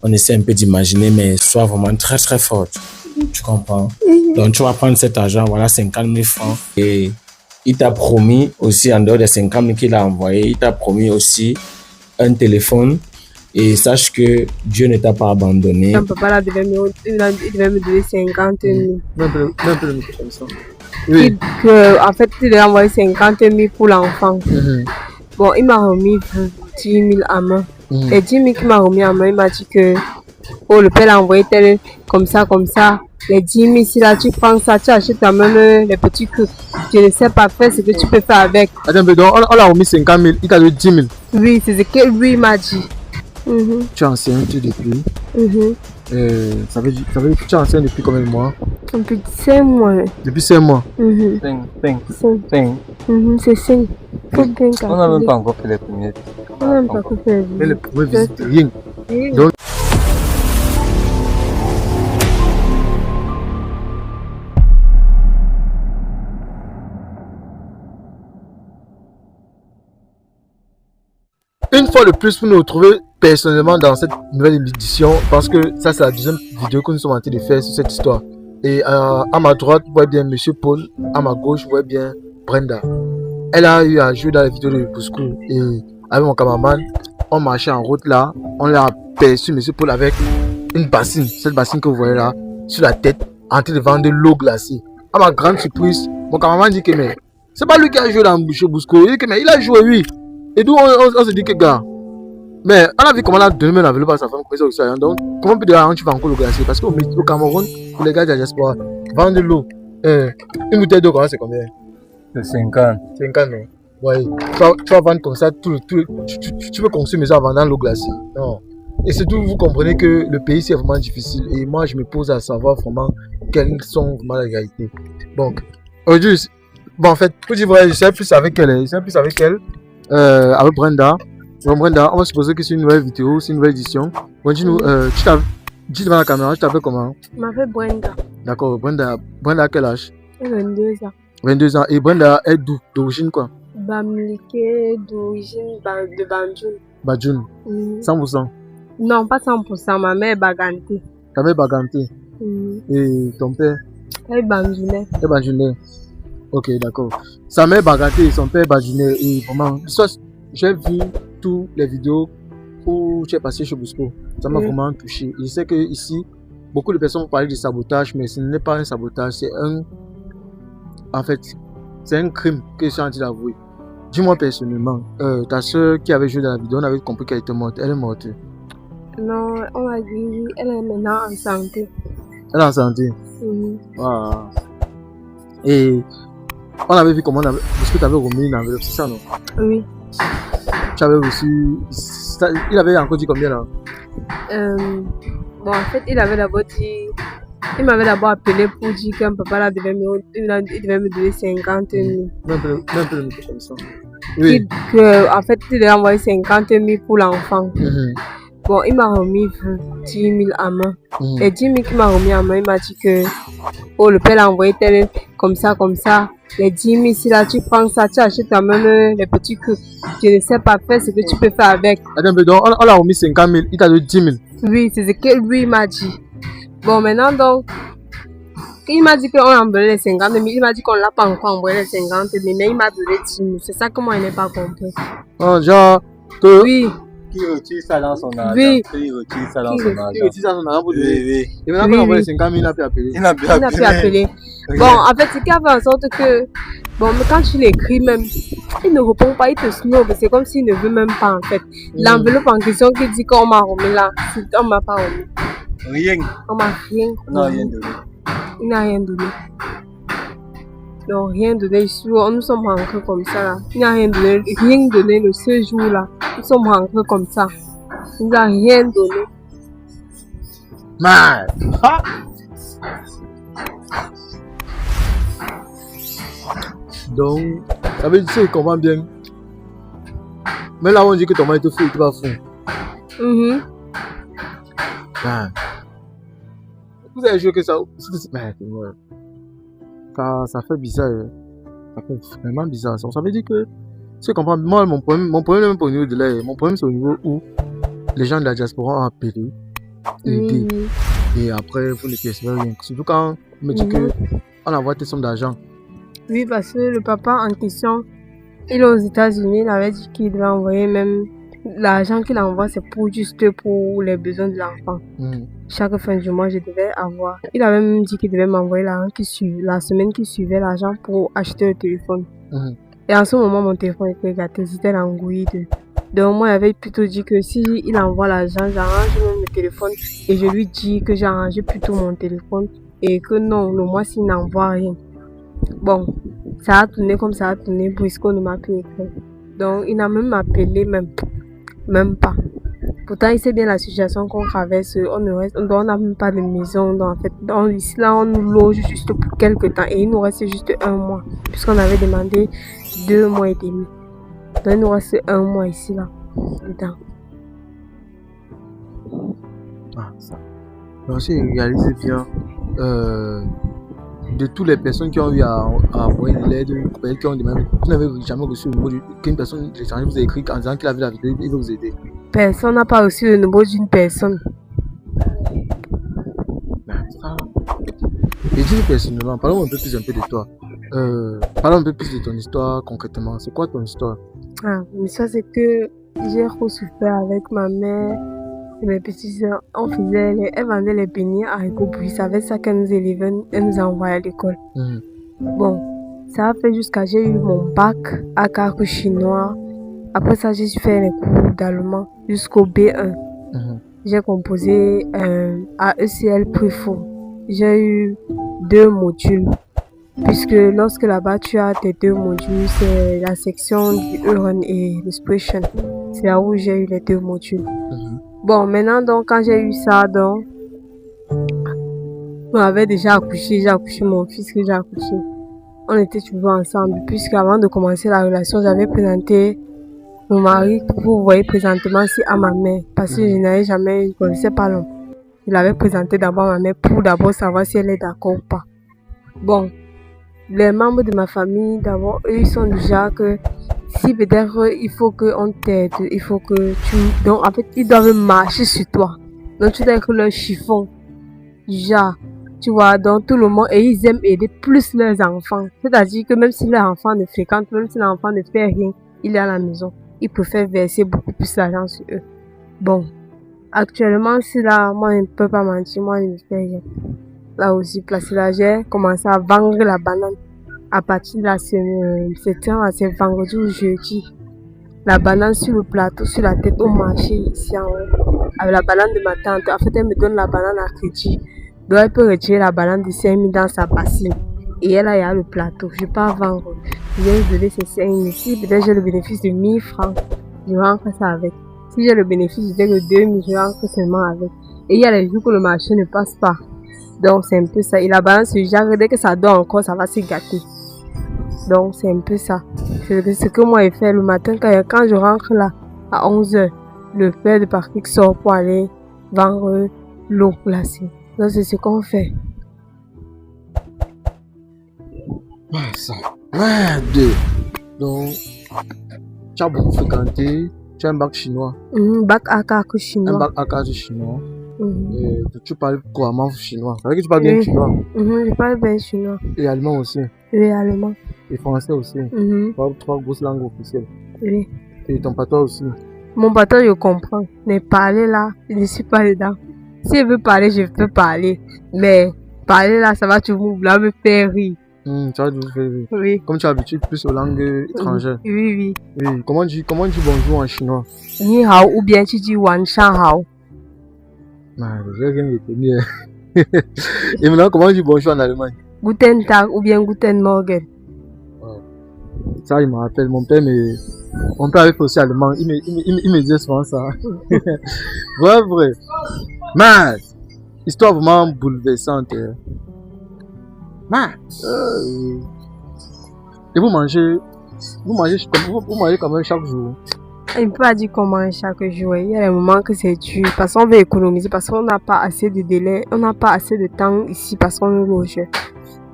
on essaie un peu d'imaginer, mais soit vraiment très très forte. Tu comprends? Donc tu vas prendre cet argent, voilà 50 000 francs. Et il t'a promis aussi, en dehors des 50 000 qu'il a envoyé, il t'a promis aussi un téléphone. Et sache que Dieu ne t'a pas abandonné. Mon papa là devait me donner 50 000. Oui. En fait, il a envoyé 50 000 pour l'enfant. Bon, il m'a remis 10 000 à main. Et 10 000 qu'il m'a remis à main, il m'a dit que le père l'a envoyé tel, comme ça. Les 10 000, si là tu prends ça, tu achètes quand même les petits trucs. Je ne sais pas faire ce que tu peux faire avec. Attends, mais donc on l'a remis 50 000, il t'a donné 10 000. Oui, c'est ce que lui m'a dit. Tu es enceinte depuis. Ça veut dire que tu es enceinte depuis combien de mois? Depuis 5 mois. Depuis 5 mois. 5. C'est 5. On n'a même pas encore fait les premiers. On n'a même pas encore fait les premiers visites, rien. Donc, une fois de plus, vous nous retrouvez personnellement dans cette nouvelle édition parce que ça, c'est la deuxième vidéo que nous sommes en train de faire sur cette histoire. Et à ma droite, vous voyez bien Monsieur Paul, à ma gauche, vous voyez bien Brenda. Elle a eu à jouer dans la vidéo de Bouscou et avec mon cameraman, on marchait en route là, on l'a aperçu Monsieur Paul avec une bassine, cette bassine que vous voyez là, sur la tête, en train de vendre de l'eau glacée. À ma grande surprise, mon cameraman dit que mais c'est pas lui qui a joué dans Bouscou, il dit que mais il a joué, oui. Et d'où on se dit que gars, mais on a vu comment elle a donné l'enveloppe à sa femme, comme ça, donc comment peut dire tu vas encore le glacier? Parce qu'au Cameroun, pour les gars de la diaspora, vendre de l'eau, une bouteille d'eau, c'est combien? C'est 50. 50, non? Ouais, tu vas vendre comme ça, tu peux consommer ça en vendant l'eau glacée. Non. Et surtout, vous comprenez que le pays c'est vraiment difficile. Et moi, je me pose à savoir vraiment quelles sont vraiment les réalités. Donc, aujourd'hui, bon, en fait, pour dire vrai, je sais plus avec elle. Avec Brenda. Donc Brenda, on va supposer que c'est une nouvelle vidéo, c'est une nouvelle édition. Bon, dis-nous, dis devant la caméra, tu t'appelles comment? Je m'appelle Brenda. D'accord, Brenda a quel âge? 22 ans. 22 ans. Et Brenda est d'où? D'origine quoi? Bamileke, d'origine de Banjul. Banjul. 100%? Non, pas 100%, ma mère est Baganté. Ta mère est Baganté? Et ton père? Elle est Banjulais. Elle est Banjulais. Ok, d'accord. Sa mère est Baganté et son père est Banjulais. Et vraiment, j'ai vu toutes les vidéos où tu es passé chez Bousco. Ça m'a vraiment touché. Je sais que ici, beaucoup de personnes parlent de sabotage, mais ce n'est pas un sabotage, c'est en fait, c'est un crime que je suis en train d'avouer. Dis-moi personnellement, ta soeur qui avait joué dans la vidéo, on avait compris qu'elle était morte. Elle est morte? Non, on a dit, elle est maintenant en santé. Elle est en santé? Wow. Et on avait vu comment parce que tu avais remis une enveloppe, c'est ça, non? Oui. Tu avais reçu. Il avait encore dit combien là? Bon, en fait, il m'avait d'abord appelé pour dire qu'un papa là devait me donner 50 000. Même peu comme ça. Oui. En fait, il a envoyé 50 000 pour l'enfant. Bon, il m'a remis 10 000 à main. Et 10 000 qu'il m'a remis à main, il m'a dit que le père l'a envoyé tel, comme ça. Les 10 000, si là tu prends ça, tu achètes quand même les petits trucs. Je ne sais pas faire ce que tu peux faire avec. Attends, mais donc on l'a remis 50 000, il t'a donné 10 000. Oui, c'est ce que lui m'a dit. Bon, maintenant donc, il m'a dit qu'on a envoyé les 50 000. Il m'a dit qu'on l'a pas encore envoyé les 50 000, mais il m'a donné 10 000. C'est ça que moi, je n'ai pas compris. Oh, genre, que... Oui. Qui retire ça dans son argent? Oui. Qui retire ça dans son argent? Qui retire ça dans son argent pour lui? Oui. Et maintenant qu'on a envoyé les 50 000, il n'a plus appelé. Il n'a plus appelé. Bon, en fait, c'est qu'il a fait en sorte que, bon, mais quand tu l'écris même, il ne répond pas, il te snob. C'est comme s'il ne veut même pas, en fait. L'enveloppe en question qui dit qu'on m'a remis là, on m'a pas remis. Rien. On m'a rien. On n'a rien donné. Il n'a rien donné. Non, rien donné. Nous sommes rentrés comme ça là. Il n'a rien donné. Rien donné le ce jour là. Nous sommes rentrés comme ça. Il n'a rien donné. Man! Donc, ça veut dire que tu comprends bien. Mais là, on dit que ton mari te fou, il te va fou. Man. Vous avez joué que ça. Ça fait bizarre. Ça fait vraiment bizarre. Ça veut dire que. Tu comprends, moi, mon problème, même pas au niveau de l'air. Mon problème, c'est au niveau où les gens de la diaspora ont appelé aider. Oui. Et après, vous ne percevez rien. Surtout quand on me dit que on envoie tes sommes d'argent. Oui, parce que le papa en question, il est aux États-Unis, il avait dit qu'il devait envoyer même l'argent qu'il envoie, c'est pour juste pour les besoins de l'enfant. Chaque fin du mois, je devais avoir. Il avait même dit qu'il devait m'envoyer la semaine qui suivait l'argent pour acheter le téléphone. Et en ce moment, mon téléphone était gâté, c'était l'angouille. Donc moi, il avait plutôt dit que si il envoie l'argent, j'arrange même le téléphone. Et je lui dis que j'arrangeais plutôt mon téléphone. Et que non, le mois, s'il n'envoie rien. Bon, ça a tourné comme ça a tourné puisqu'on ne m'a plus écrit. Donc, il n'a même appelé, même pas. Pourtant, il sait bien la situation qu'on traverse. On n'a même pas de maison. Donc, en fait, ici, là, on nous loge juste pour quelques temps. Et il nous reste juste 1 mois. Puisqu'on avait demandé 2 mois et demi. Donc, il nous reste 1 mois ici, là. Dedans. Ah, ça. Donc, si vous réalisez bien, de toutes les personnes qui ont eu à envoyer de l'aide, qui ont demandé, vous n'avez jamais reçu le numéro qu'une personne de l'étranger vous a écrit en disant qu'il avait la vidéo, il veut vous aider. Personne n'a pas reçu le numéro d'une personne. Et dis personnellement, parlons un peu plus de toi. Parlons un peu plus de ton histoire concrètement. C'est quoi ton histoire? L'histoire, c'est que j'ai trop souffert avec ma mère. Et mes petites soeurs, elles vendaient les beignets à Rico-Bouis. C'est avec ça qu'elles nous élevaient, elles nous envoyaient à l'école. Bon, ça a fait jusqu'à j'ai eu mon bac à calque chinois. Après ça, j'ai fait les cours d'allemand jusqu'au B1. J'ai composé à ECL Préfaux. J'ai eu 2 modules. Puisque lorsque là-bas, tu as tes 2 modules, c'est la section du Euren et l'Expression. C'est là où j'ai eu les 2 modules. Bon, maintenant, donc, quand j'ai eu ça, donc, on avait déjà accouché, j'ai accouché mon fils que j'ai accouché. On était toujours ensemble, puisqu'avant de commencer la relation, j'avais présenté mon mari, vous voyez présentement, c'est à ma mère, parce que je n'avais jamais, je ne connaissais pas l'homme. Je l'avais présenté d'abord à ma mère pour d'abord savoir si elle est d'accord ou pas. Bon, les membres de ma famille, d'abord, eux, ils sont déjà que si peut-être il faut qu'on t'aide, il faut que tu... Donc, en fait, ils doivent marcher sur toi. Donc, tu dois être leur chiffon. Déjà, tu vois, dans tout le monde, et ils aiment aider plus leurs enfants. C'est-à-dire que même si leur enfant ne fréquente, même si l'enfant ne fait rien, il est à la maison. Ils préfèrent verser beaucoup plus d'argent sur eux. Bon, actuellement, si là, moi, je ne peux pas mentir, moi, je ne fais rien. Là aussi, placé là, j'ai commencé à vendre la banane. À partir de la c'est vendredi ou jeudi. La banane sur le plateau, sur la tête, au marché ici en haut. Avec la banane de ma tante. En fait, elle me donne la banane à crédit. Donc, elle peut retirer la banane de 5 000 dans sa bassine. Et elle a le plateau. Je ne peux pas vendre. Je viens de donner ces 5 000. Si peut-être j'ai le bénéfice de 1 000 francs, je rentre ça avec. Si j'ai le bénéfice de 2 000, je rentre seulement avec. Et il y a les jours que le marché ne passe pas. Donc, c'est un peu ça. Et la banane se jare, dès que ça dort encore, ça va se gâter. Donc, c'est un peu ça. C'est ce que moi, j'ai fait le matin quand je rentre là, à 11h. Le père de Patrick sort pour aller vendre l'eau glacée. Donc, c'est ce qu'on fait. Ça. Ouais, 2. Donc, tu as beaucoup fréquenté. Tu as un bac chinois. Bac à calque chinois. Un bac à calque chinois. Tu parles couramment chinois. Ça veut dire que tu parles bien chinois. Je parle bien chinois. Et allemand aussi. Oui, allemand. Et français aussi. 3 grosses langues officielles. Oui. Et ton patois aussi. Mon patois, je comprends. Mais parler là, je ne suis pas dedans. Si je veux parler, je peux parler. Mais parler là, ça va toujours me faire rire. Ça va toujours faire rire. Oui. Comme tu as l'habitude plus aux langues étrangères. Oui. Comment tu dis bonjour en chinois? Ni hao ou bien tu dis wan shan hao. J'ai rien retenu. Et maintenant, comment tu dis bonjour en Allemagne? Guten Tag ou bien Guten Morgen. Ça, il me rappelle, mon père avait fait aussi allemand, il me disait souvent ça. vrai. Mais, histoire vraiment bouleversante. Et vous mangez quand même chaque jour? Il ne peut pas dire qu'on mange chaque jour. Il y a des moments que c'est dur parce qu'on veut économiser, parce qu'on n'a pas assez de délai, on n'a pas assez de temps ici parce qu'on est loge.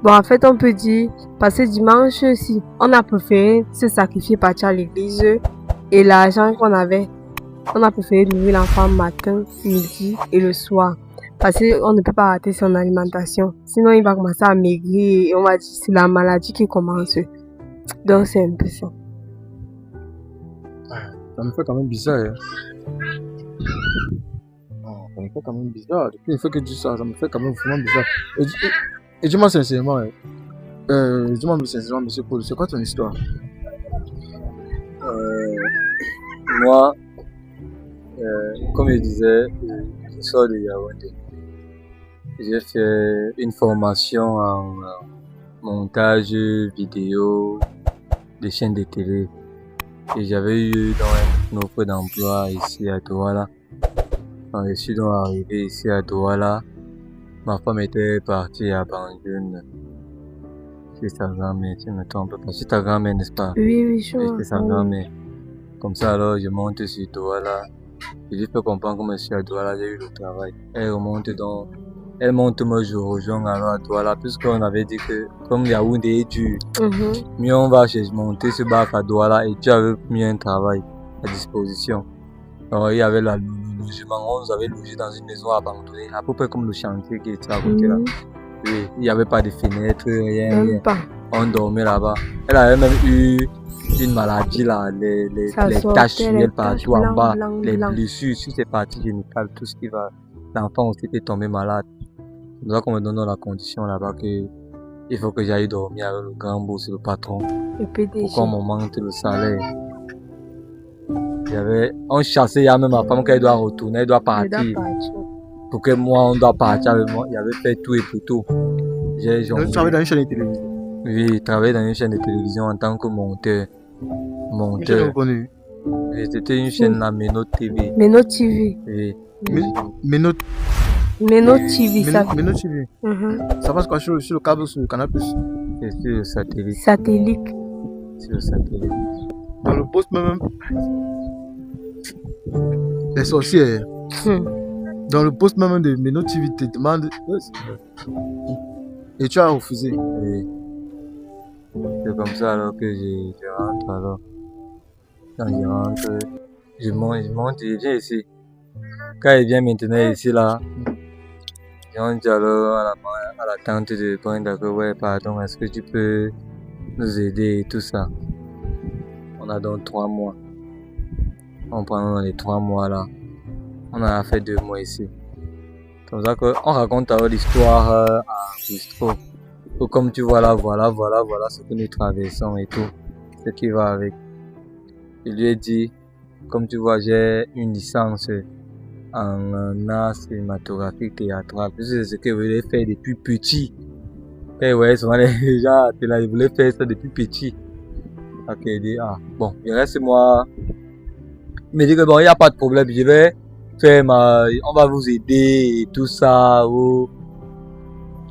Bon, en fait, on peut dire, parce que dimanche, si on a préféré se sacrifier, partir à l'église et l'argent qu'on avait, On a préféré nourrir l'enfant matin, midi et le soir. Parce qu'on ne peut pas rater son alimentation. Sinon, il va commencer à maigrir et on va dire que c'est la maladie qui commence. Donc, c'est un peu ça. Ça me fait quand même bizarre. Hein. Ça me fait quand même bizarre. Depuis une fois que tu dis ça, ça me fait quand même vraiment bizarre. Et dis-moi sincèrement, monsieur Paul, c'est quoi ton histoire? Moi, comme je disais, je sors de Yaoundé. J'ai fait une formation en montage vidéo des chaînes de télé. Et j'avais eu une offre d'emploi ici à Douala. Quand je suis donc arrivé ici à Douala, ma femme était partie à Banjul. C'est sa grand-mère, tu me trompes pas. C'est ta grand-mère, n'est-ce pas? Oui, je C'est sa grand-mère. Comme ça, alors, je monte sur Douala. Je lui fais comprendre comment je suis à Douala, j'ai eu le travail. Elle remonte donc. Elle monte, moi je rejoins alors à Douala, puisqu'on avait dit que comme Yaoundé est dur, mieux on va monter ce bac à Douala et tu avais mis un travail à disposition. Alors, il y avait le logement, on nous avait logé dans une maison abandonnée, à peu près comme le chantier qui était à côté là. Oui, il n'y avait pas de fenêtres, rien. On dormait là-bas. Elle avait même eu une maladie là, les taches sur elle partout en bas, les blessures sur ses parties génitales, tout ce qui va. L'enfant aussi était tombé malade. C'est pour ça qu'on me donne la condition là-bas que il faut que j'aille dormir avec le grand boss, le patron, pour qu'on m'augmente le salaire. On chassait, il y a même ma femme qu'elle doit retourner, elle doit partir. Pour que moi, on doit partir avec moi. Il avait fait tout et pour tout. Tu travailles dans une chaîne de télévision? Oui, je travaillais dans une chaîne de télévision en tant que monteur. Une chaîne reconnue? Oui, c'était une chaîne, la Meno TV. Meno TV. Oui. Meno TV, ça. Meno TV. Ça passe quoi sur le câble ou sur le canal plus? C'est sur le satellite. Satellite. Sur le satellite. Dans le poste même. Les sorcières. Dans le poste même de Meno TV, te demande. Et tu as refusé. Oui. C'est comme ça alors que je rentre alors. Quand je rentre, je monte, je viens ici. Quand il vient maintenant ici là, on dit alors à la tante de Brenda que ouais pardon, est-ce que tu peux nous aider et tout ça. On a donc 3 mois. On prend les 3 mois là. On a fait 2 mois ici. Comme ça qu'on raconte alors l'histoire à Bistro. Comme tu vois là, voilà ce que nous traversons et tout. Ce qui va avec. Je lui ai dit, comme tu vois, j'ai une licence en art cinématographique théâtral. C'est ce que je voulais faire depuis petit. Et ouais, souvent les gens ils voulaient faire ça depuis petit. Ok, il dit, bon, il reste moi. Il me dit que bon, il n'y a pas de problème, je vais faire on va vous aider et tout ça.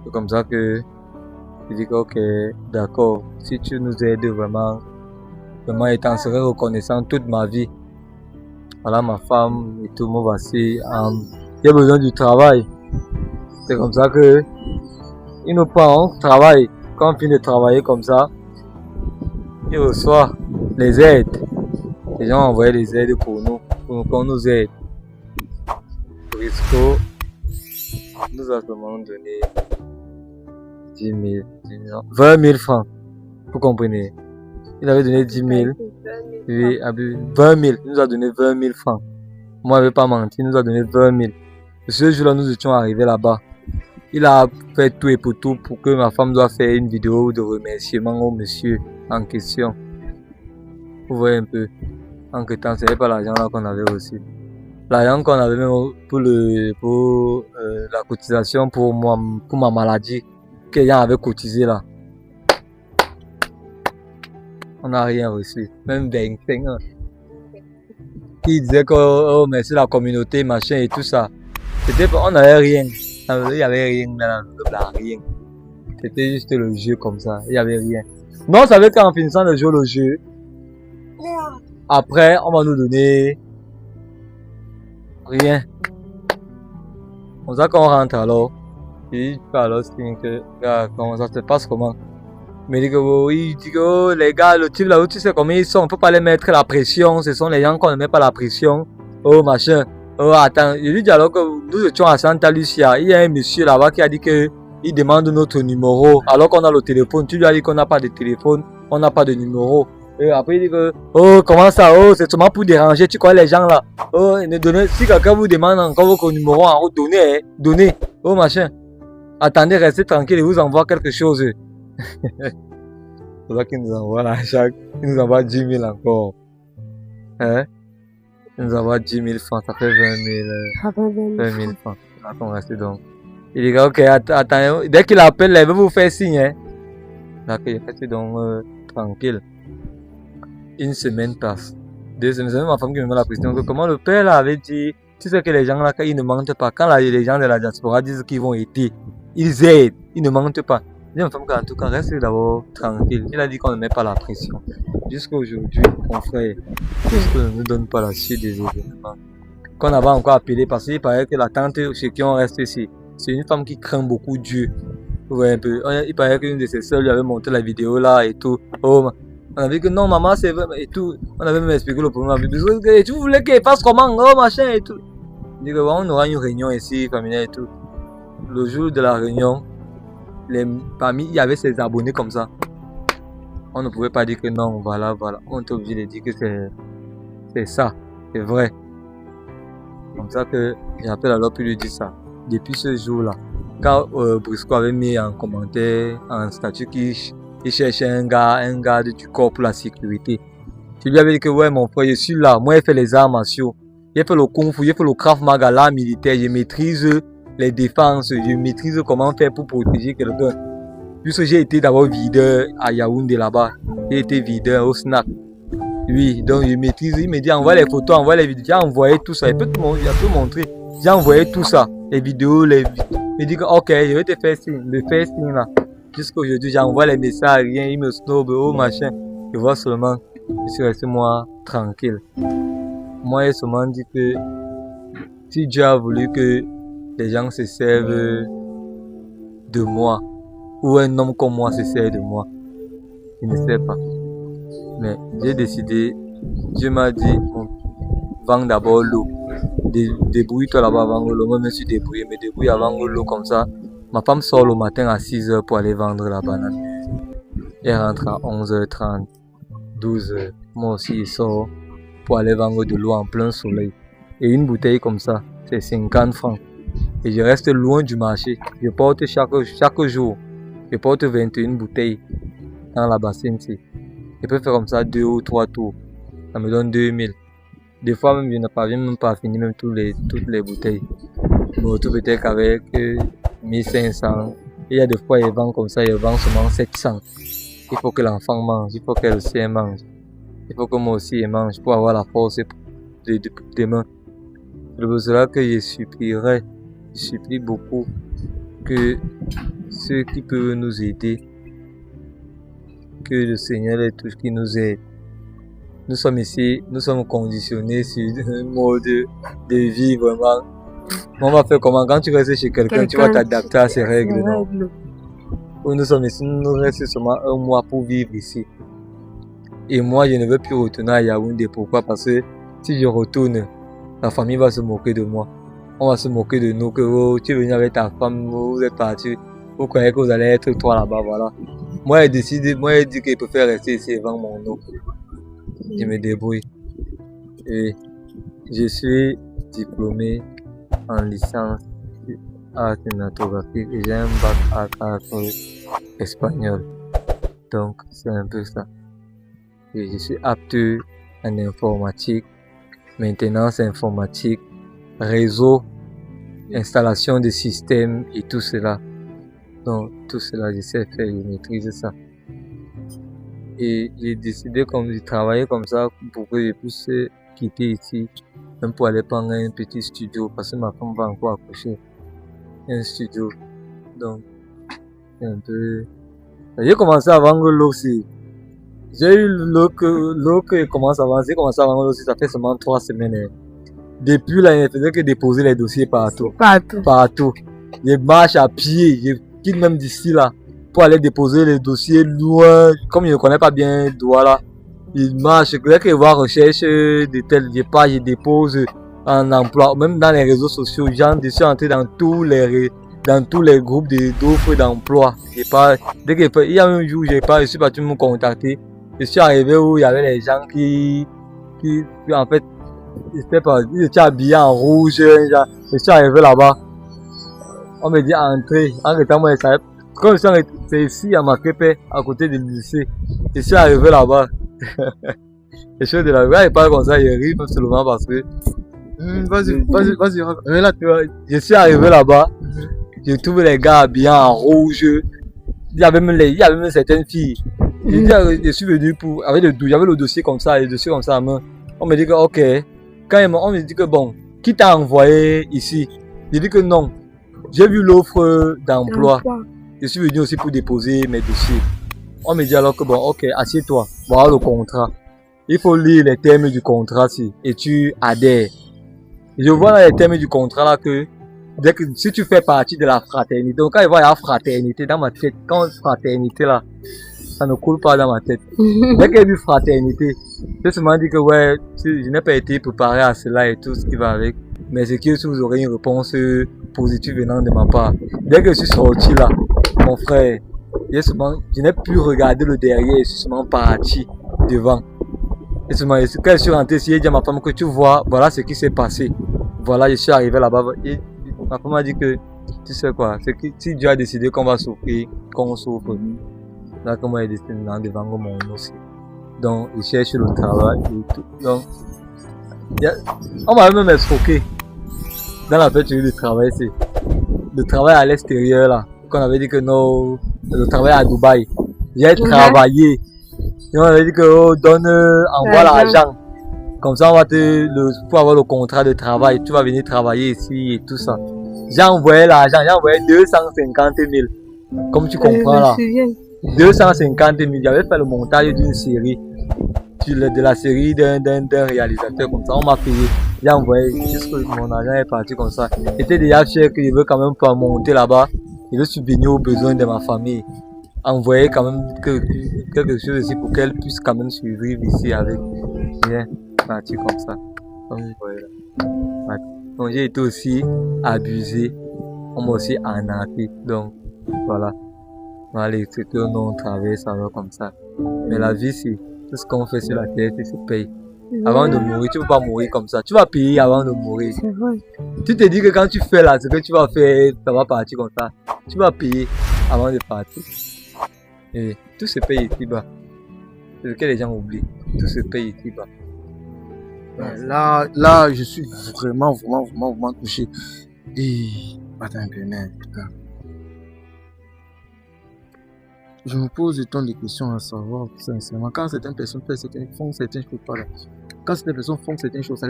C'est comme ça que je dis que ok, d'accord, si tu nous aides vraiment, et t'en serais reconnaissant toute ma vie. Voilà ma femme et tout, mon voici. Il a besoin du travail. C'est comme ça que il nous prend, on travaille. Quand on finit de travailler comme ça, il reçoit les aides. Les gens ont envoyé les aides pour nous, pour qu'on nous aide. Risco nous a seulement donné 20 000 francs. Vous comprenez? Il avait donné 10 000. Oui, 20 000. Il nous a donné 20 000 francs. Moi, je ne vais pas mentir, il nous a donné 20 000. Ce jour-là, nous étions arrivés là-bas. Il a fait tout et pour tout pour que ma femme doit faire une vidéo de remerciement au monsieur en question. Vous voyez un peu. En que temps, ce n'est pas l'argent là qu'on avait aussi. L'argent qu'on avait même pour la cotisation pour ma maladie, que les gens avaient cotisé là. On n'a rien reçu. Même 25 ans. Qui disait que oh, merci la communauté, machin et tout ça. On n'avait rien. Il n'y avait rien là, rien. C'était juste le jeu comme ça. Il n'y avait rien. Mais on savait qu'en finissant de jouer le jeu, après, on va nous donner rien. On sait qu'on rentre alors. Et alors, comment ça se passe comment? Mais il dit que les gars, le type là où tu sais comment ils sont, on peut pas les mettre la pression. Ce sont les gens qu'on ne met pas la pression. oh machin, oh attends, je lui dis alors que nous étions à Santa Lucia, il y a un monsieur là-bas qui a dit que il demande notre numéro, alors qu'on a le téléphone, tu lui as dit qu'on n'a pas de téléphone, on n'a pas de numéro. Et après il dit que, oh comment ça, oh c'est seulement pour déranger, tu connais les gens là, oh ne donnez, si quelqu'un vous demande encore votre numéro en route, donnez, donnez, oh machin, attendez, restez tranquille, il vous envoie quelque chose. C'est là qu'il nous envoie l'argent, il nous envoie 10 000 encore. Hein? Il nous envoie 10 000 francs, ça fait 20 000 francs. Là qu'on reste donc. Il dit ok, attends, dès qu'il appelle, il veut vous faire signe. Hein? Là qu'il reste donc tranquille. Une semaine passe. 2 semaines, c'est ma femme qui me met la question que comment le père là avait dit, tu sais que les gens là, ils ne mentent pas. Quand les gens de la diaspora disent qu'ils vont aider, ils aident, ils ne mentent pas. Je dis à ma femme qu'en tout cas, reste d'abord tranquille. Il a dit qu'on ne met pas la pression. Jusqu'à aujourd'hui, mon frère, puisqu'on ne nous donne pas la suite des événements. Qu'on avait encore appelé parce qu'il paraît que la tante chez qui on reste ici, c'est une femme qui craint beaucoup Dieu. Vous voyez un peu. Il paraît qu'une de ses soeurs lui avait montré la vidéo là et tout. Oh, on avait dit que non, maman, c'est vrai et tout. On avait même expliqué le problème. Et tu voulais qu'elle fasse comment? Oh, machin et tout. Il dit que bon, on aura une réunion ici, familiale et tout. Le jour de la réunion, parmi il y avait ses abonnés comme ça. On ne pouvait pas dire que non, voilà. On était obligé de dire que c'est ça, c'est vrai. Comme ça que j'appelle alors pour lui dire ça. Depuis ce jour-là, quand Briscoe avait mis en commentaire, en statut qu'il cherchait un garde du corps pour la sécurité. Je lui avais dit que ouais mon frère, je suis là, moi j'ai fait les arts martiaux. J'ai fait le kung fu, j'ai fait le krav maga, l'art militaire, je maîtrise les défenses, je maîtrise comment faire pour protéger quelqu'un. Puisque j'ai été d'abord videur à Yaoundé là-bas, j'ai été videur au Snap. Oui, donc je maîtrise, il me dit envoie les photos, envoie les vidéos, j'ai envoyé tout ça, il peut montrer, j'ai envoyé tout ça, les vidéos, il me dit que ok, je vais te faire signe, là. Jusqu'aujourd'hui, j'envoie les messages, rien, il me snob, oh machin, je vois seulement, je suis resté moi tranquille. Moi, j'ai seulement dit que si Dieu a voulu que les gens se servent de moi, ou un homme comme moi se sert de moi, je ne sais pas. Mais j'ai décidé, Dieu m'a dit, vends d'abord l'eau. Débrouille-toi là-bas avant l'eau. Moi, je me suis débrouillé, me débrouille avant l'eau comme ça. Ma femme sort le matin à 6h pour aller vendre la banane. Elle rentre à 11h30, 12h. Moi aussi, je sors pour aller vendre de l'eau en plein soleil. Et une bouteille comme ça, c'est 50 francs. Et je reste loin du marché. Je porte chaque jour, je porte 21 bouteilles dans la bassine ici. Je peux faire comme ça 2 ou 3 tours. Ça me donne 2000. Des fois même, je ne parviens même pas à finir même toutes les bouteilles. Je me retrouve peut-être qu'avec 1500. Et il y a des fois, ils vendent comme ça, ils vendent seulement 700. Il faut que l'enfant mange, il faut qu'elle aussi mange. Il faut que moi aussi je mange pour avoir la force de demain. C'est pour cela que je supplie beaucoup que ceux qui peuvent nous aider, que le Seigneur est tout ce qui nous aide. Nous sommes ici, nous sommes conditionnés sur un mode de vie vraiment. On va faire comment? Quand tu restes chez quelqu'un, tu vas t'adapter à ses règles. Non? Nous sommes ici, nous restons seulement 1 mois pour vivre ici. Et moi, je ne veux plus retourner à Yaoundé. Pourquoi? Parce que si je retourne, la famille va se moquer de moi. On va se moquer de nous, que oh, tu es venu avec ta femme, vous êtes parti, vous croyez que vous allez être toi là-bas, voilà. Moi, j'ai dit que je préfère rester ici et vendre mon eau. Je me débrouille. Et je suis diplômé en licence art cinématographique et j'ai un bac art espagnol. Donc, c'est un peu ça. Et je suis apte en informatique, maintenance informatique, réseau, installation de systèmes et tout cela. Donc, tout cela, je sais faire, je maîtrise ça. Et j'ai décidé de travailler comme ça pour que je puisse quitter ici, même pour aller prendre un petit studio, parce que ma femme va encore accoucher. Un studio. Donc, c'est un peu... J'ai commencé à vendre l'eau aussi. J'ai eu l'eau que commence à vendre. J'ai commencé à vendre l'eau aussi, ça fait seulement 3 semaines. Depuis là, je ne faisais que déposer les dossiers partout. Partout. Je marche à pied, je quitte même d'ici là, pour aller déposer les dossiers loin. Comme je ne connais pas bien Douala, je marche, dès que je vois recherche de telle, je pars, je dépose. en emploi, même dans les réseaux sociaux. Genre, je suis entré dans tous les groupes d'offres d'emploi. Dès qu'il y a un jour, je suis parti me contacter. Je suis arrivé où il y avait les gens qui en fait, ils étaient habillés en rouge. Genre, je suis arrivé là-bas. On me dit entrer. En étant moi, je savais. Comme c'est ici à Makepe, à côté du lycée. Je suis arrivé là-bas. Les choses de la vie, il parle comme ça, il rit seulement parce que. Vas-y. Là, je suis arrivé là-bas. Je trouve les gars habillés en rouge. Il y avait même certaines filles. Je suis venu pour. J'avais le dossier comme ça, à main. On me dit que, ok. On me dit que, bon, qui t'a envoyé ici? Je dis que non. J'ai vu l'offre d'emploi. Je suis venu aussi pour déposer mes dossiers. On me dit alors que, bon, ok, assieds-toi. Voilà le contrat. Il faut lire les termes du contrat et tu adhères. Je vois dans les termes du contrat là que si tu fais partie de la fraternité, donc quand il y a fraternité dans ma tête, quand fraternité là, ça ne coule pas dans ma tête. Dès qu'il y a eu fraternité, je me suis dit que ouais, je n'ai pas été préparé à cela et tout ce qui va avec. Mais c'est que si vous aurez une réponse positive venant de ma part. Dès que je suis sorti là, mon frère, je n'ai plus regardé le derrière, je suis seulement parti devant. Et quand je suis rentré ici, j'ai dit à ma femme que tu vois, voilà ce qui s'est passé. Voilà, je suis arrivé là-bas. Et ma femme m'a dit que, tu sais quoi, c'est que si Dieu a décidé qu'on va souffrir, qu'on souffre, là, comment il est décidé devant mon aussi. Donc, je cherche le travail et tout. Donc, on m'avait même escroqué dans la fête du travail ici. Le travail à l'extérieur là, qu'on avait dit que non, le travail à Dubaï. J'ai travaillé. Et on avait dit que envoie l'argent. Comme ça, pour avoir le contrat de travail, tu vas venir travailler ici et tout ça. J'ai envoyé l'argent, j'ai envoyé 250 000. Comme tu comprends là. 250 000. J'avais fait le montage d'une série. De la série d'un réalisateur comme ça. On m'a payé. J'ai envoyé, jusque mon argent est parti comme ça. J'étais déjà cher que je veux quand même pas monter là-bas. Je veux subvenir aux besoins de ma famille. Envoyer quand même quelque chose ici pour qu'elle puisse quand même survivre ici avec. Bien, parti comme ça. Donc j'ai été aussi abusé. On m'a aussi arnaqué. Donc voilà. L'écriture non travail, ça va comme ça. Mais la vie, c'est tout ce qu'on fait sur la terre, c'est se paye. Avant de mourir, tu ne peux pas mourir comme ça. Tu vas payer avant de mourir. C'est vrai. Tu te dis que quand tu fais là, ce que tu vas faire, ça va partir comme ça. Tu vas payer avant de partir. Et tout se paye ici-bas. C'est ce que les gens oublient. Tout se paye ici-bas. Là, je suis vraiment touché. Et attends un peu, putain. Je me pose tant de questions à savoir, sincèrement. Quand certaines personnes font certaines choses, pas là. Quand certaines personnes font certaines choses,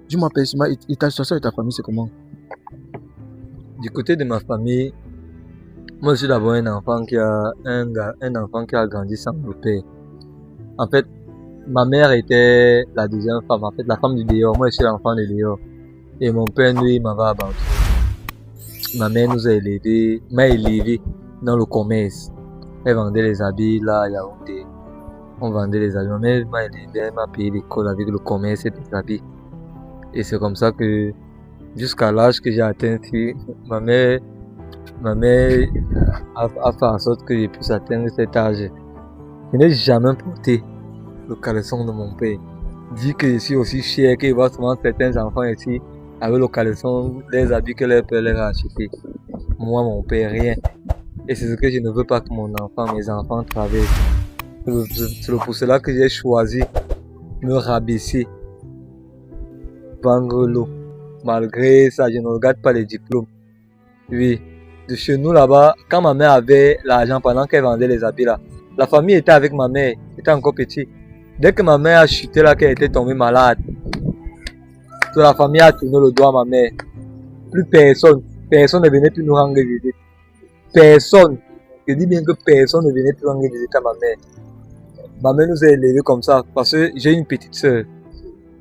dis-moi personnellement, et ta situation et ta famille, c'est comment? Du côté de ma famille, moi je suis d'abord un enfant qui a grandi sans le père. En fait, ma mère était la deuxième femme, en fait la femme du dehors. Moi je suis l'enfant du dehors. Et mon père, lui, m'avait abandonné. Ma mère nous a m'a élevé dans le commerce. Elle vendait les habits là à Yaoundé. On vendait les habits. Ma mère m'a élevé, elle m'a payé l'école avec le commerce et les habits. Et c'est comme ça que jusqu'à l'âge que j'ai atteint, ma mère a fait en sorte que je puisse atteindre cet âge. Je n'ai jamais porté le caleçon de mon père. Dit que je suis aussi cher, qu'il voit souvent certains enfants ici avec le caleçon des habits que leur père leur a acheté. Moi, mon père, rien. Et c'est ce que je ne veux pas que mes enfants traversent. C'est pour cela que j'ai choisi de me rabaisser, vendre l'eau. Malgré ça, je ne regarde pas les diplômes. Oui, de chez nous là-bas, quand ma mère avait l'argent pendant qu'elle vendait les habits là, la famille était avec ma mère, était encore petit. Dès que ma mère a chuté là, qu'elle était tombée malade, toute la famille a tourné le doigt à ma mère. Plus personne ne venait plus nous rendre visite. Personne, je dis bien que personne ne venait plus rendre visite à ma mère. Ma mère nous a élevés comme ça parce que j'ai une petite soeur.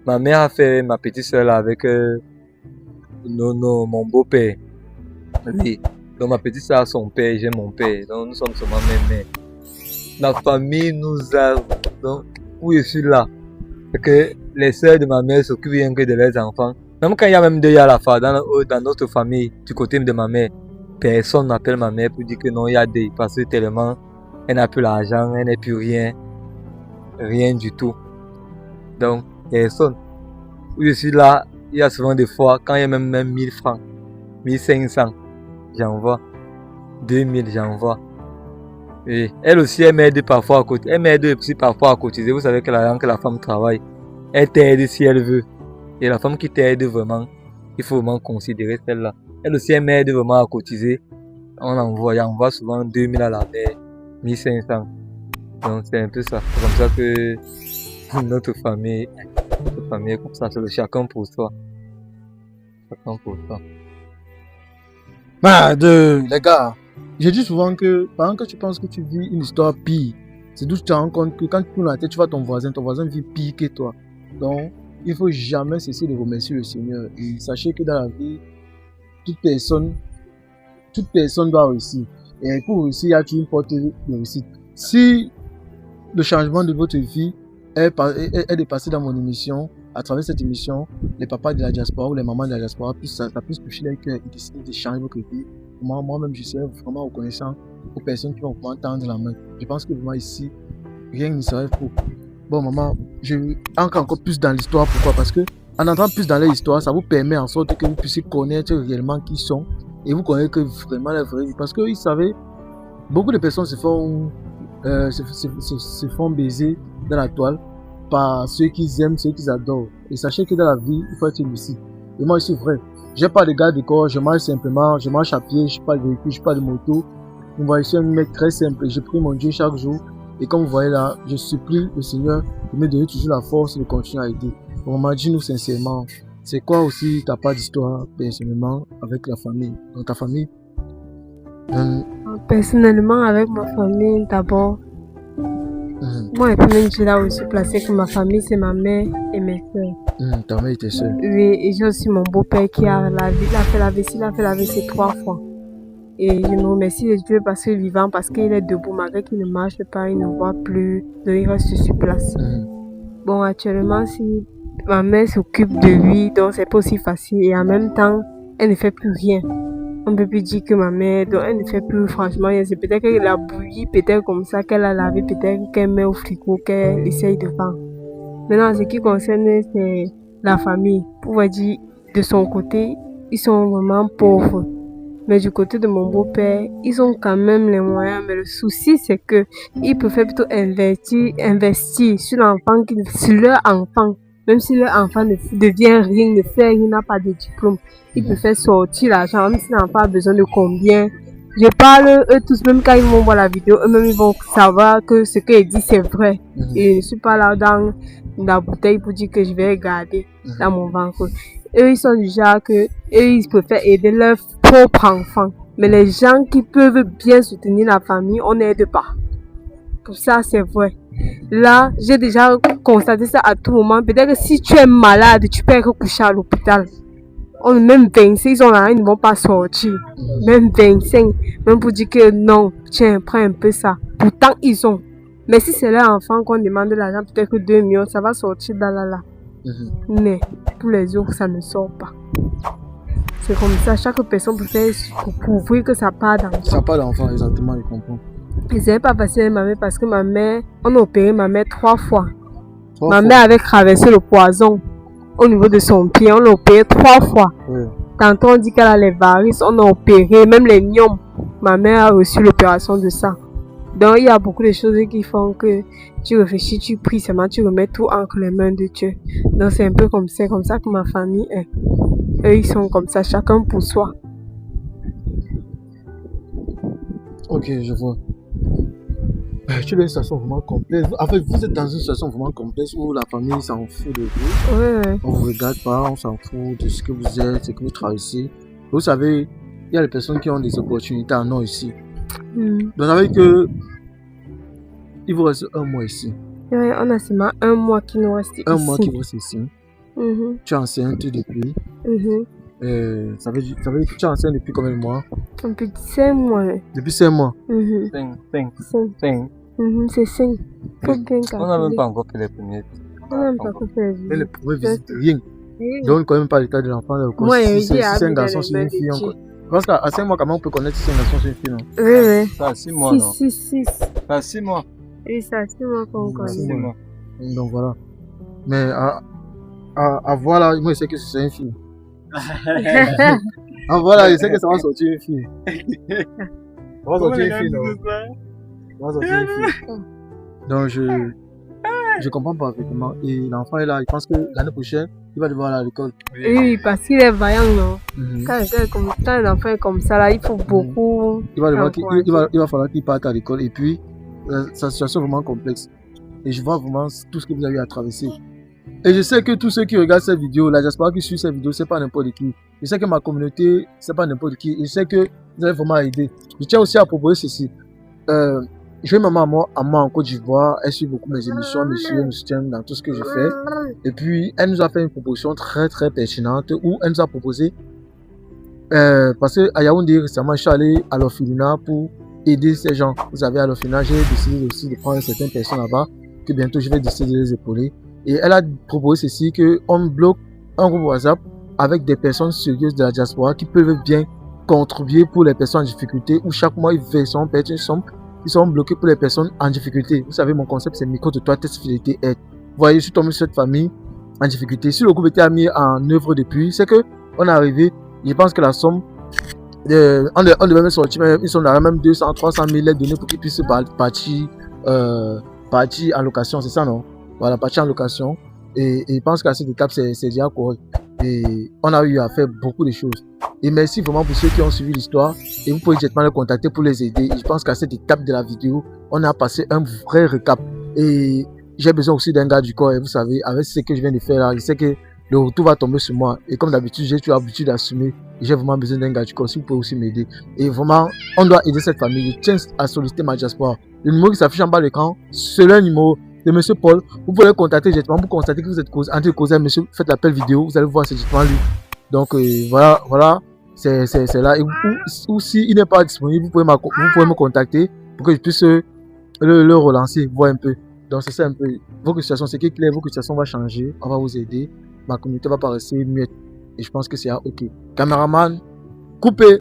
Ma mère a fait ma petite soeur là avec mon beau-père. Oui. Donc ma petite soeur a son père, j'ai mon père. Donc nous sommes seulement mère. La famille nous a... Donc où je suis là, c'est que les soeurs de ma mère s'occupent rien que de leurs enfants. Même quand il y a même deuil à la fin, dans notre famille, du côté de ma mère, personne n'appelle ma mère pour dire que non, il y a deuil. Parce que tellement, elle n'a plus l'argent, elle n'a plus rien. Rien du tout. Donc, personne. Où je suis là, il y a souvent des fois, quand il y a même 1000 francs, 1500, j'envoie. 2000, j'envoie. Et elle aussi, elle m'aide parfois à côté. Elle m'aide aussi parfois à cotiser. Vous savez que l'argent que la femme travaille, elle t'aide si elle veut. Et la femme qui t'aide vraiment, il faut vraiment considérer celle-là. Elle aussi, elle m'aide vraiment à cotiser. On envoie souvent 2000 à la mère, 1500. Donc c'est un peu ça. C'est comme ça que notre famille est comme ça. C'est le chacun pour soi. Chacun pour soi. Les gars, je dis souvent que pendant que tu penses que tu vis une histoire pire, c'est d'où tu te rends compte que quand tu tournes la tête, tu vois ton voisin vit pire que toi. Donc, il ne faut jamais cesser de remercier le Seigneur. Et sachez que dans la vie, toute personne doit réussir. Et pour réussir, il y a toujours une porte de réussite. Si le changement de votre vie est dépassé dans mon émission, à travers cette émission, les papas de la diaspora ou les mamans de la diaspora, ça puisse toucher leur cœur et décider de changer votre vie. Moi-même, je serais vraiment reconnaissant aux personnes qui vont pouvoir tendre la main. Je pense que vraiment ici, rien ne serait faux. Bon, maman, je entre encore plus dans l'histoire. Pourquoi? Parce que en entrant plus dans leur histoire, ça vous permet en sorte que vous puissiez connaître réellement qui ils sont et vous connaître vraiment la vraie vie. Parce que, vous savez, beaucoup de personnes se font baiser dans la toile par ceux qu'ils aiment, ceux qu'ils adorent. Et sachez que dans la vie, il faut être lucide. Et moi, je suis vrai. J'ai pas de garde de corps, je marche simplement, je marche à pied, je n'ai pas de véhicule, je n'ai pas de moto. Vous voyez, je suis un mec très simple. Je prie mon Dieu chaque jour. Et comme vous voyez là, je supplie le Seigneur de me donner toujours la force de continuer à aider. Maman, dis-nous sincèrement, c'est quoi aussi ta part d'histoire personnellement avec la famille, dans ta famille? Personnellement, avec ma famille, d'abord, moi, et puis même, j'ai là aussi placé que ma famille, c'est ma mère et mes soeurs. Ta mère et tes soeurs. Oui, et j'ai aussi mon beau-père qui a fait la vaisselle 3 fois. Et je me remercie de Dieu parce qu'il est vivant, parce qu'il est debout, malgré qu'il ne marche pas, il ne voit plus, donc il reste sur place. Bon, actuellement, si ma mère s'occupe de lui, donc c'est pas aussi facile. Et en même temps, elle ne fait plus rien. On ne peut plus dire que ma mère, donc elle ne fait plus franchement rien. C'est peut-être qu'elle a bouilli, peut-être comme ça, qu'elle a lavé, peut-être qu'elle met au frigo, qu'elle essaye de faire. Maintenant, ce qui concerne, c'est la famille. Pour dire, de son côté, ils sont vraiment pauvres. Mais du côté de mon beau-père, ils ont quand même les moyens. Mais le souci, c'est que ils préfèrent plutôt investir sur l'enfant, sur leur enfant. Même si leur enfant ne devient rien, ne fait rien, n'a pas de diplôme. Ils préfèrent sortir l'argent, même si l'enfant a besoin de combien. Je parle, eux tous, même quand ils vont voir la vidéo, eux-mêmes ils vont savoir que ce qu'il dit c'est vrai. Et je ne suis pas là dans la bouteille pour dire que je vais regarder dans mon ventre. Eux, ils sont du genre que eux, ils préfèrent aider leurs propres enfants. Mais les gens qui peuvent bien soutenir la famille, on n'aide pas. Pour ça, c'est vrai. Là, j'ai déjà constaté ça à tout moment. Peut-être que si tu es malade, tu peux être couché à l'hôpital. Même 25, ils ont là, ils ne vont pas sortir. Même 25, même pour dire que non, tiens, prends un peu ça. Pourtant, ils ont. Mais si c'est leur enfant qu'on demande de l'argent, peut-être que 2 millions, ça va sortir dans là. Mais pour les autres, ça ne sort pas. C'est comme ça, chaque personne peut faire pour prouver que ça part d'enfant. Ça part d'enfant, exactement, je comprends. Et c'est pas facile avec ma mère parce que ma mère, on a opéré ma mère 3 fois. Ma mère avait traversé le poison au niveau de son pied, on l'a opéré 3 fois. Tantôt on dit qu'elle a les varices, on a opéré, même les myomes. Ma mère a reçu l'opération de ça. Donc il y a beaucoup de choses qui font que tu réfléchis, tu pries seulement, tu remets tout entre les mains de Dieu. Donc c'est un peu comme ça que ma famille est. Eux ils sont comme ça, chacun pour soi. Ok, je vois. Tu es dans une situation vraiment complexe. En fait, vous êtes dans une situation vraiment complexe où la famille s'en fout de vous. Ouais. On ne vous regarde pas, on s'en fout de ce que vous êtes, ce que vous traversez. Vous savez, il y a des personnes qui ont des opportunités en or ici. Donc, vous savez que il vous reste 1 mois ici. Ouais, on a seulement 1 mois qui nous reste ici. 1 mois qui vous reste ici. Tu es enceinte depuis. Ça veut dire que tu es enceinte depuis combien de mois? Depuis 5 mois. Depuis 5 mois. 5. C'est 5. Faut bien On n'a même pas encore fait les premiers. On n'a même pas encore fait les Mais les premiers visites, rien. Oui. Donc, quand même pas l'état de l'enfant. Moi, Si j'ai c'est un garçon, c'est une fille. Je pense qu'à 5 mois, comment on peut connaître si c'est un garçon, c'est une fille, non? Oui. Ça, 6 mois, non? 6. Ça, 6 mois. Oui, ça, 6 mois qu'on connaît. 6 mois. Donc voilà. Mais à voir là, moi je sais que c'est une fille. Ah voilà, je sais que ça va sortir une fille. Ça va sortir une fille, non? Ça va sortir une fille. Donc je comprends parfaitement. Et l'enfant est là, il pense que l'année prochaine, il va devoir aller à l'école. Oui, parce qu'il est vaillant, non? Mhm. Quand l'enfant est comme ça, là, il faut beaucoup. Il va falloir qu'il parte à l'école. Et puis, sa situation est vraiment complexe. Et je vois vraiment tout ce que vous avez à traverser. Et je sais que tous ceux qui regardent cette vidéo, la diaspora qui suit cette vidéo, c'est pas n'importe qui. Je sais que ma communauté, c'est pas n'importe qui. Et je sais que vous allez vraiment aider. Je tiens aussi à proposer ceci. J'ai une maman à moi en Côte d'Ivoire. Elle suit beaucoup mes émissions, elle me soutient dans tout ce que je fais. Et puis, elle nous a fait une proposition très très pertinente où elle nous a proposé, parce qu'à Yaoundé récemment, je suis allé à l'orphelinat pour aider ces gens. Vous savez, à l'orphelinat, j'ai décidé aussi de prendre certaines personnes là-bas, que bientôt je vais décider de les épauler. Et elle a proposé ceci, qu'on bloque un groupe WhatsApp avec des personnes sérieuses de la diaspora qui peuvent bien contribuer pour les personnes en difficulté, où chaque mois ils versent une somme. Ils sont bloqués pour les personnes en difficulté. Vous savez, mon concept, c'est micro de toi, test fidélité, aide. Vous voyez, je suis tombé sur cette famille en difficulté. Si le groupe était mis en œuvre depuis, c'est que on est arrivé, je pense que la somme, on devait même sortir, ils sont dans même 200, 300 000 lettres données pour qu'ils puissent partir en location, c'est ça, non? Voilà, partir en location. Et je pense qu'à cette étape, c'est déjà correct. Et on a eu à faire beaucoup de choses. Et merci vraiment pour ceux qui ont suivi l'histoire. Et vous pouvez directement les contacter pour les aider. Et je pense qu'à cette étape de la vidéo, on a passé un vrai récap. Et j'ai besoin aussi d'un gars du corps. Et vous savez, avec ce que je viens de faire là, je sais que le retour va tomber sur moi. Et comme d'habitude, j'ai toujours l'habitude d'assumer. J'ai vraiment besoin d'un gars du corps. Si vous pouvez aussi m'aider. Et vraiment, on doit aider cette famille. Je tiens à solliciter ma diaspora. Le numéro qui s'affiche en bas de l'écran, c'est le numéro de monsieur Paul. Vous pouvez le contacter directement pour constater que vous êtes en train de causer à monsieur. Faites l'appel vidéo. Vous allez voir, c'est directement lui. Donc voilà. C'est là. Et ou s'il n'est pas disponible, vous pouvez me contacter pour que je puisse le relancer, voir un peu. Donc c'est ça un peu. Votre situation, c'est clair, votre situation va changer. On va vous aider. Ma communauté va pas rester muette. Et je pense que c'est OK. Caméraman, coupez.